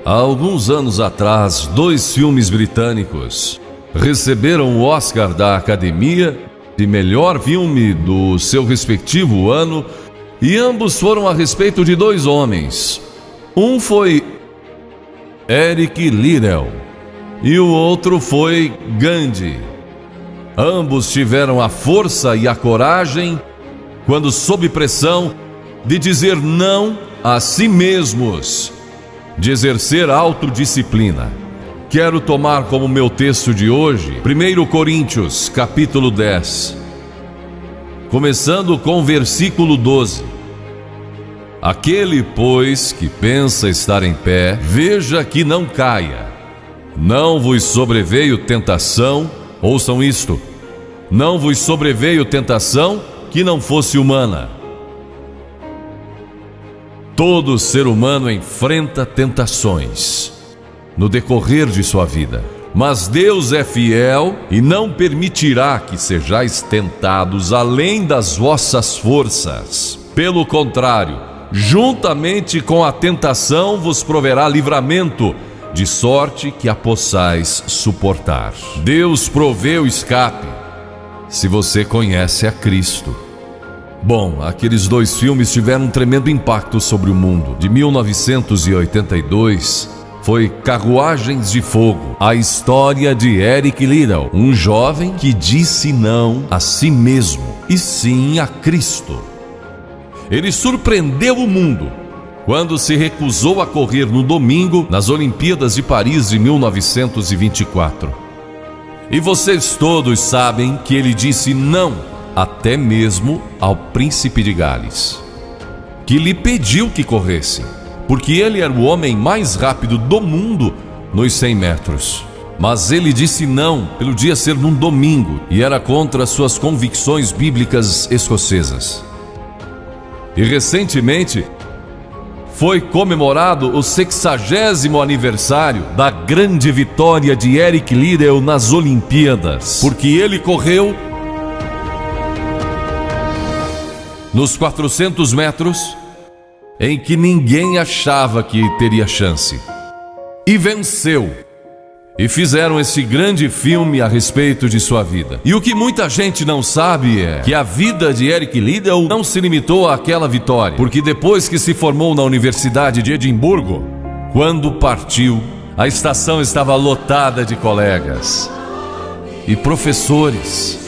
Há alguns anos atrás, 2 filmes britânicos receberam o Oscar da Academia de melhor filme do seu respectivo ano, e ambos foram a respeito de 2 homens. Um foi Eric Liddell e o outro foi Gandhi. Ambos tiveram a força e a coragem, quando sob pressão, de dizer não a si mesmos, de exercer autodisciplina. Quero tomar como meu texto de hoje 1 Coríntios, capítulo 10, começando com o versículo 12. Aquele, pois, que pensa estar em pé, veja que não caia. Não vos sobreveio tentação, ouçam isto, não vos sobreveio tentação que não fosse humana. Todo ser humano enfrenta tentações no decorrer de sua vida, mas Deus é fiel e não permitirá que sejais tentados além das vossas forças. Pelo contrário, juntamente com a tentação vos proverá livramento, de sorte que a possais suportar. Deus provê o escape, se você conhece a Cristo. Bom, aqueles 2 filmes tiveram um tremendo impacto sobre o mundo. De 1982, foi Carruagens de Fogo, a história de Eric Liddell, um jovem que disse não a si mesmo e sim a Cristo. Ele surpreendeu o mundo quando se recusou a correr no domingo nas Olimpíadas de Paris de 1924. E vocês todos sabem que ele disse não até mesmo ao príncipe de Gales, que lhe pediu que corresse, porque ele era o homem mais rápido do mundo nos 100 metros. Mas ele disse não pelo dia ser num domingo e era contra suas convicções bíblicas escocesas. E recentemente foi comemorado o 60º aniversário da grande vitória de Eric Liddell nas Olimpíadas, porque ele correu nos 400 metros em que ninguém achava que teria chance, e venceu. E fizeram esse grande filme a respeito de sua vida. E o que muita gente não sabe é que a vida de Eric Liddell não se limitou àquela vitória, porque depois que se formou na Universidade de Edimburgo, quando partiu, a estação estava lotada de colegas e professores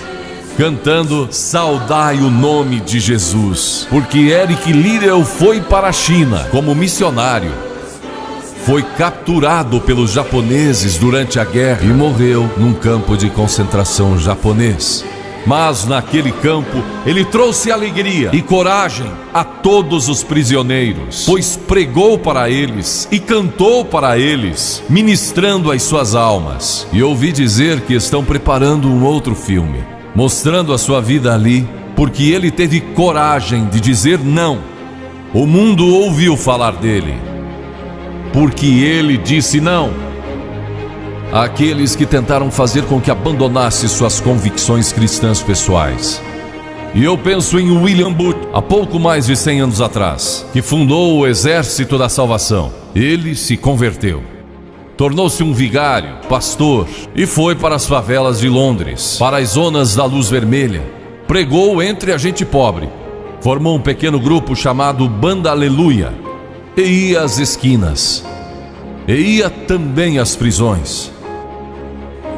cantando "Saudai o nome de Jesus", porque Eric Liddell foi para a China como missionário. Foi capturado pelos japoneses durante a guerra e morreu num campo de concentração japonês. Mas naquele campo ele trouxe alegria e coragem a todos os prisioneiros, pois pregou para eles e cantou para eles, ministrando as suas almas. E ouvi dizer que estão preparando um outro filme, mostrando a sua vida ali, porque ele teve coragem de dizer não. O mundo ouviu falar dele, porque ele disse não àqueles que tentaram fazer com que abandonasse suas convicções cristãs pessoais. E eu penso em William Booth, há pouco mais de 100 anos atrás, que fundou o Exército da Salvação. Ele se converteu, tornou-se um vigário, pastor, e foi para as favelas de Londres, para as zonas da Luz Vermelha. Pregou entre a gente pobre, formou um pequeno grupo chamado Banda Aleluia, e ia às esquinas, e ia também às prisões.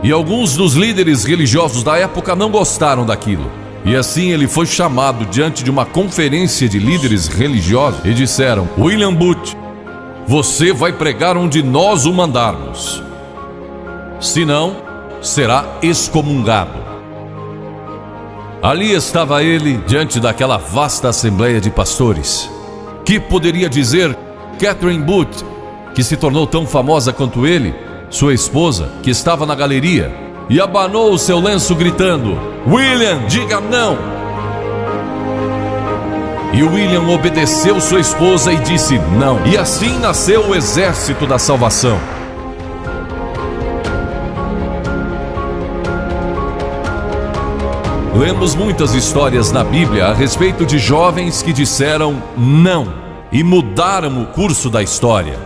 E alguns dos líderes religiosos da época não gostaram daquilo, e assim ele foi chamado diante de uma conferência de líderes religiosos e disseram: William Booth, você vai pregar onde nós o mandarmos, senão será excomungado. Ali estava ele diante daquela vasta assembleia de pastores. Que poderia dizer Catherine Booth, que se tornou tão famosa quanto ele, sua esposa, que estava na galeria, e abanou o seu lenço gritando: William, diga não! E William obedeceu sua esposa e disse não. E assim nasceu o Exército da Salvação. Lemos muitas histórias na Bíblia a respeito de jovens que disseram não e mudaram o curso da história.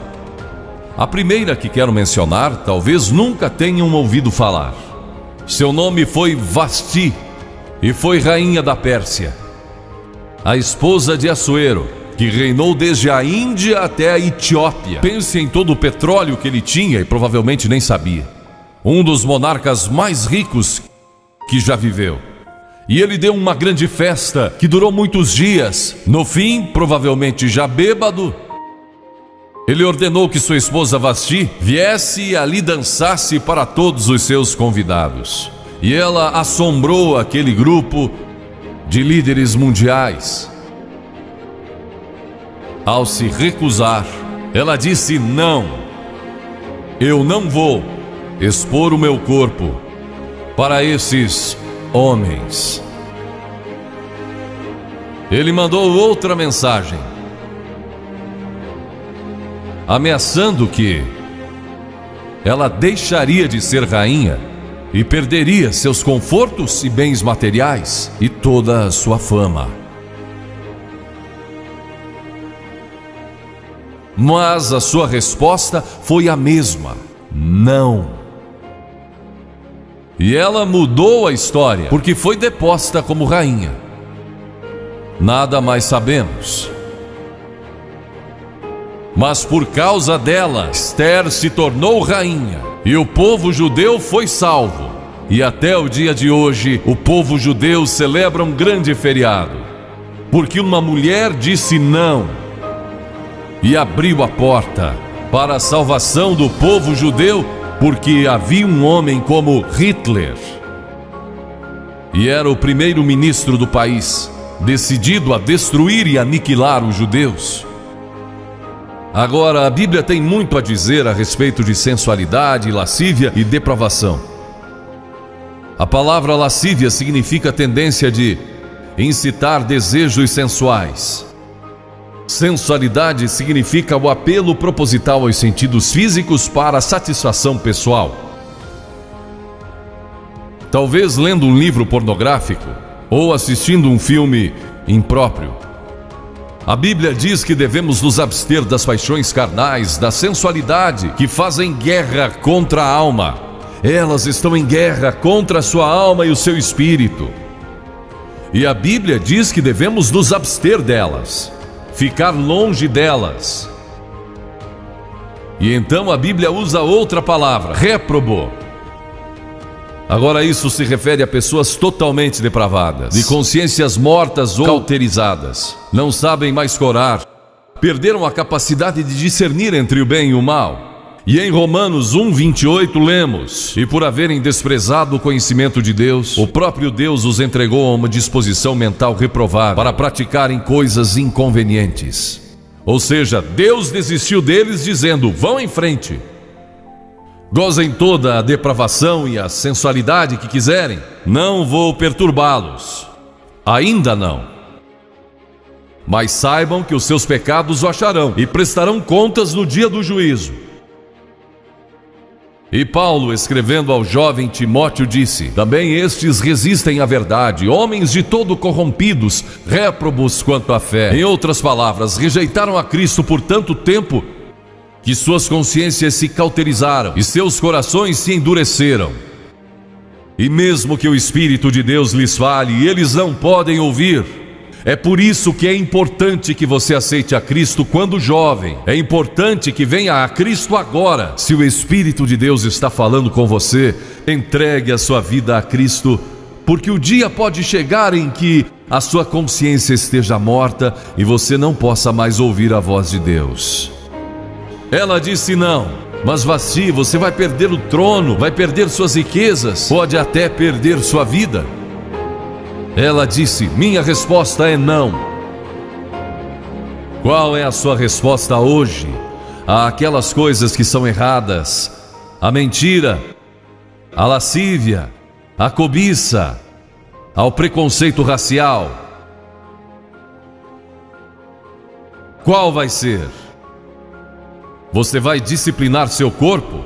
A primeira que quero mencionar, talvez nunca tenham ouvido falar. Seu nome foi Vasti e foi rainha da Pérsia, a esposa de Assuero, que reinou desde a Índia até a Etiópia. Pense em todo o petróleo que ele tinha e provavelmente nem sabia. Um dos monarcas mais ricos que já viveu. E ele deu uma grande festa que durou muitos dias. No fim, provavelmente já bêbado, ele ordenou que sua esposa Vasti viesse e ali dançasse para todos os seus convidados. E ela assombrou aquele grupo de líderes mundiais. Ao se recusar, ela disse: não, eu não vou expor o meu corpo para esses homens. Ele mandou outra mensagem, ameaçando que ela deixaria de ser rainha e perderia seus confortos e bens materiais e toda a sua fama. Mas a sua resposta foi a mesma: não. E ela mudou a história, porque foi deposta como rainha. Nada mais sabemos. Mas por causa dela, Esther se tornou rainha e o povo judeu foi salvo. E até o dia de hoje, o povo judeu celebra um grande feriado, porque uma mulher disse não e abriu a porta para a salvação do povo judeu, porque havia um homem como Hitler, e era o primeiro-ministro do país, decidido a destruir e aniquilar os judeus. Agora, a Bíblia tem muito a dizer a respeito de sensualidade, lascívia e depravação. A palavra lascívia significa a tendência de incitar desejos sensuais. Sensualidade significa o apelo proposital aos sentidos físicos para a satisfação pessoal. Talvez lendo um livro pornográfico ou assistindo um filme impróprio. A Bíblia diz que devemos nos abster das paixões carnais, da sensualidade, que fazem guerra contra a alma. Elas estão em guerra contra a sua alma e o seu espírito. E a Bíblia diz que devemos nos abster delas, ficar longe delas. E então a Bíblia usa outra palavra, réprobo. Agora isso se refere a pessoas totalmente depravadas, de consciências mortas ou cauterizadas. Não sabem mais orar, perderam a capacidade de discernir entre o bem e o mal. E em Romanos 1:28 lemos: e por haverem desprezado o conhecimento de Deus, o próprio Deus os entregou a uma disposição mental reprovável para praticarem coisas inconvenientes. Ou seja, Deus desistiu deles dizendo: vão em frente, gozem toda a depravação e a sensualidade que quiserem, não vou perturbá-los, ainda não. Mas saibam que os seus pecados o acharão e prestarão contas no dia do juízo. E Paulo, escrevendo ao jovem Timóteo, disse: também estes resistem à verdade, homens de todo corrompidos, réprobos quanto à fé. Em outras palavras, rejeitaram a Cristo por tanto tempo que suas consciências se cauterizaram e seus corações se endureceram. E mesmo que o Espírito de Deus lhes fale, eles não podem ouvir. É por isso que é importante que você aceite a Cristo quando jovem. É importante que venha a Cristo agora. Se o Espírito de Deus está falando com você, entregue a sua vida a Cristo, porque o dia pode chegar em que a sua consciência esteja morta e você não possa mais ouvir a voz de Deus. Ela disse não, mas Vasti, você vai perder o trono, vai perder suas riquezas, pode até perder sua vida. Ela disse: minha resposta é não. Qual é a sua resposta hoje àquelas coisas que são erradas? A mentira, a lascívia, a cobiça, ao preconceito racial. Qual vai ser? Você vai disciplinar seu corpo?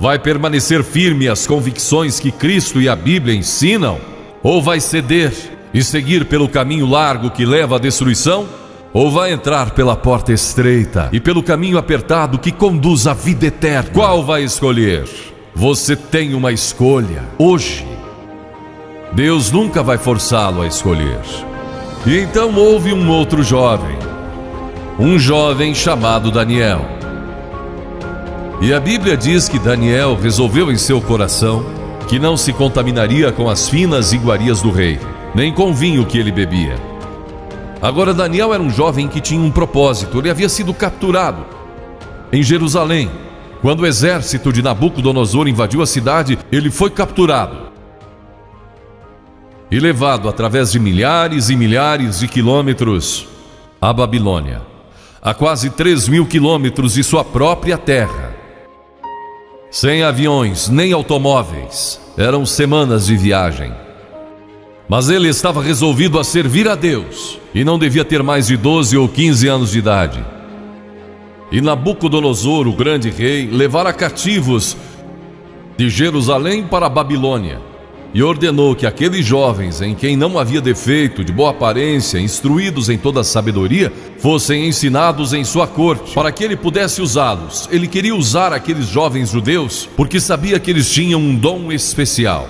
Vai permanecer firme às convicções que Cristo e a Bíblia ensinam? Ou vai ceder e seguir pelo caminho largo que leva à destruição? ou vai entrar pela porta estreita e pelo caminho apertado que conduz à vida eterna? Qual vai escolher? Você tem uma escolha hoje. Deus nunca vai forçá-lo a escolher. E então houve um outro jovem, um jovem chamado Daniel. E a Bíblia diz que Daniel resolveu em seu coração que não se contaminaria com as finas iguarias do rei, nem com o vinho que ele bebia. Agora Daniel era um jovem que tinha um propósito. Ele havia sido capturado em Jerusalém. Quando o exército de Nabucodonosor invadiu a cidade, ele foi capturado e levado através de milhares e milhares de quilômetros à Babilônia, a quase 3.000 quilômetros de sua própria terra. Sem aviões nem automóveis, eram semanas de viagem. Mas ele estava resolvido a servir a Deus e não devia ter mais de 12 ou 15 anos de idade. E Nabucodonosor, o grande rei, levara cativos de Jerusalém para a Babilônia e ordenou que aqueles jovens, em quem não havia defeito, de boa aparência, instruídos em toda a sabedoria, fossem ensinados em sua corte, para que ele pudesse usá-los. Ele queria usar aqueles jovens judeus porque sabia que eles tinham um dom especial.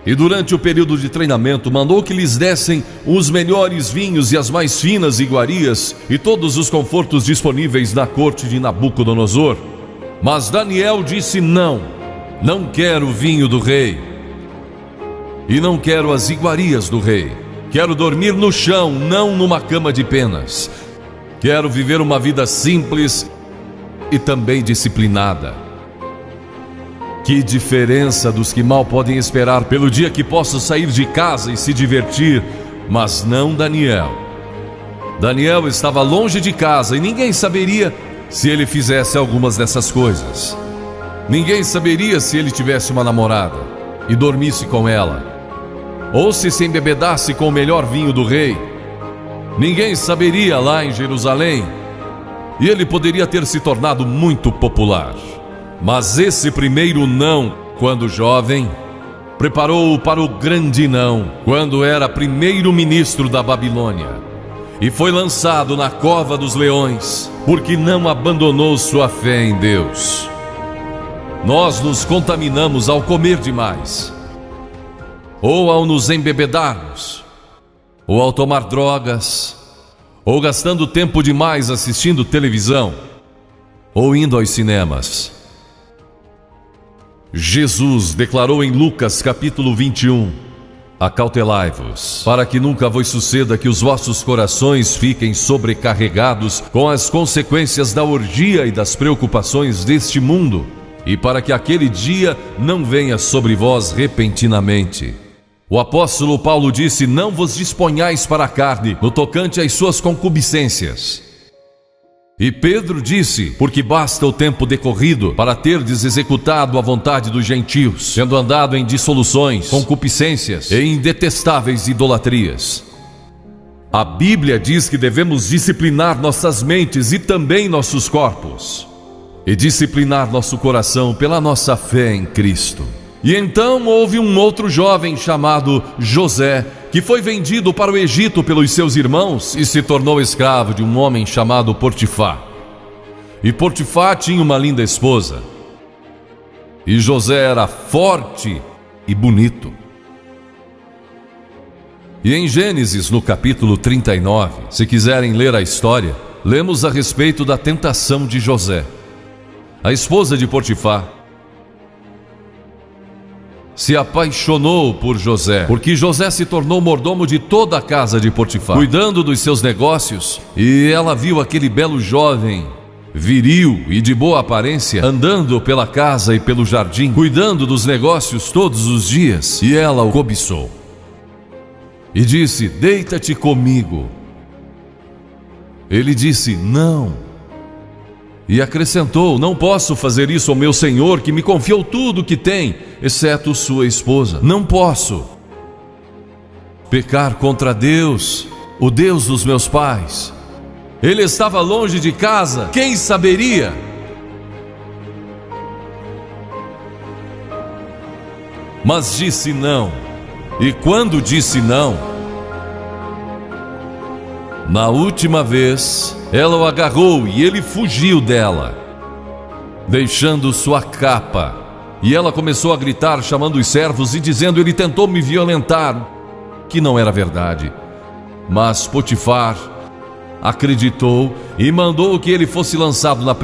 E durante o período de treinamento mandou que lhes dessem os melhores vinhos e as mais finas iguarias e todos os confortos disponíveis na corte de Nabucodonosor. Mas Daniel disse: não quero o vinho do rei e não quero as iguarias do rei. Quero dormir no chão, não numa cama de penas. Quero viver uma vida simples e também disciplinada. Que diferença dos que mal podem esperar pelo dia que posso sair de casa e se divertir, mas não Daniel. Daniel estava longe de casa e ninguém saberia se ele fizesse algumas dessas coisas. Ninguém saberia se ele tivesse uma namorada e dormisse com ela, ou se embebedasse com o melhor vinho do rei. Ninguém saberia lá em Jerusalém, e ele poderia ter se tornado muito popular. Mas esse primeiro não, quando jovem, preparou-o para o grande não, quando era primeiro-ministro da Babilônia, e foi lançado na cova dos leões, porque não abandonou sua fé em Deus. Nós nos contaminamos ao comer demais, ou ao nos embebedarmos, ou ao tomar drogas, ou gastando tempo demais assistindo televisão, ou indo aos cinemas. Jesus declarou em Lucas capítulo 21: acautelai-vos, para que nunca vos suceda que os vossos corações fiquem sobrecarregados com as consequências da orgia e das preocupações deste mundo, e para que aquele dia não venha sobre vós repentinamente. O apóstolo Paulo disse: não vos disponhais para a carne no tocante às suas concupiscências. E Pedro disse: porque basta o tempo decorrido para terdes executado a vontade dos gentios, tendo andado em dissoluções, concupiscências e em detestáveis idolatrias. A Bíblia diz que devemos disciplinar nossas mentes e também nossos corpos, e disciplinar nosso coração pela nossa fé em Cristo. E então houve um outro jovem chamado José, que foi vendido para o Egito pelos seus irmãos e se tornou escravo de um homem chamado Potifar. E Potifar tinha uma linda esposa, e José era forte e bonito. E em Gênesis, no capítulo 39, se quiserem ler a história, lemos a respeito da tentação de José. A esposa de Potifar se apaixonou por José, porque José se tornou mordomo de toda a casa de Potifar, cuidando dos seus negócios, e ela viu aquele belo jovem, viril e de boa aparência, andando pela casa e pelo jardim, cuidando dos negócios todos os dias, e ela o cobiçou. E disse: deita-te comigo. Ele disse: não. E acrescentou: não posso fazer isso ao meu senhor, que me confiou tudo o que tem, exceto sua esposa. Não posso pecar contra Deus, o Deus dos meus pais. Ele estava longe de casa, quem saberia? Mas disse não. E quando disse não, Na última vez, ela o agarrou e ele fugiu dela, deixando sua capa. E ela começou a gritar, chamando os servos e dizendo: ele tentou me violentar, que não era verdade. Mas Potifar acreditou e mandou que ele fosse lançado na prisão.